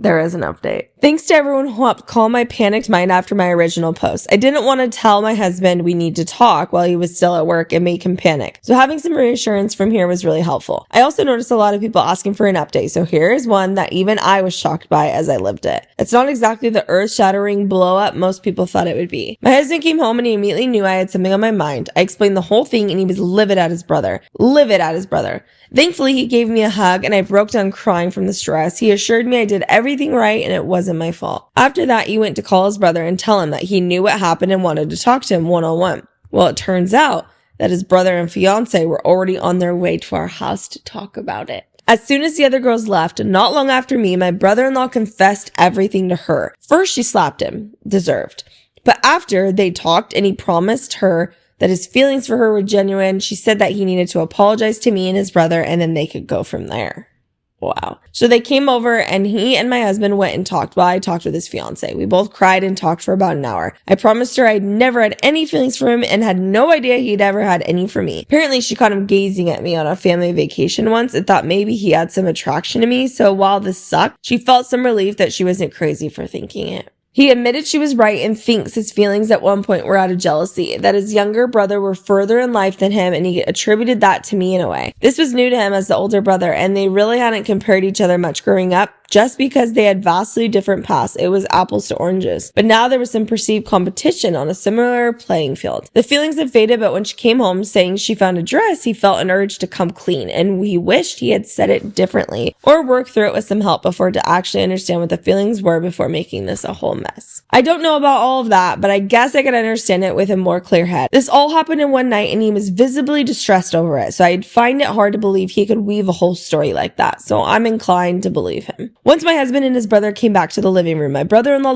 There is an update. Thanks to everyone who helped calm my panicked mind after my original post. I didn't want to tell my husband we need to talk while he was still at work and make him panic. So having some reassurance from here was really helpful. I also noticed a lot of people asking for an update. So here is one that even I was shocked by as I lived it. It's not exactly the earth-shattering blow up most people thought it would be. My husband came home and he immediately knew I had something on my mind. I explained the whole thing and he was livid at his brother. Thankfully, he gave me a hug and I broke down crying from the stress. He assured me I did everything right and it wasn't my fault. After that, he went to call his brother and tell him that he knew what happened and wanted to talk to him one-on-one. Well, it turns out that his brother and fiance were already on their way to our house to talk about it. As soon as the other girls left, not long after me, my brother-in-law confessed everything to her. First, she slapped him. Deserved. But after they talked and he promised her that his feelings for her were genuine, she said that he needed to apologize to me and his brother and then they could go from there. Wow. So they came over and he and my husband went and talked while I talked with his fiance. We both cried and talked for about an hour. I promised her I'd never had any feelings for him and had no idea he'd ever had any for me. Apparently she caught him gazing at me on a family vacation once and thought maybe he had some attraction to me. So while this sucked, she felt some relief that she wasn't crazy for thinking it. He admitted she was right and thinks his feelings at one point were out of jealousy, that his younger brother were further in life than him, and he attributed that to me in a way. This was new to him as the older brother, and they really hadn't compared each other much growing up. Just because they had vastly different pasts, it was apples to oranges. But now there was some perceived competition on a similar playing field. The feelings had faded, but when she came home saying she found a dress, he felt an urge to come clean, and he wished he had said it differently or worked through it with some help before to actually understand what the feelings were before making this a whole mess. I don't know about all of that, but I guess I could understand it with a more clear head. This all happened in one night, and he was visibly distressed over it, so I'd find it hard to believe he could weave a whole story like that, so I'm inclined to believe him. Once my husband and his brother came back to the living room, my brother-in-law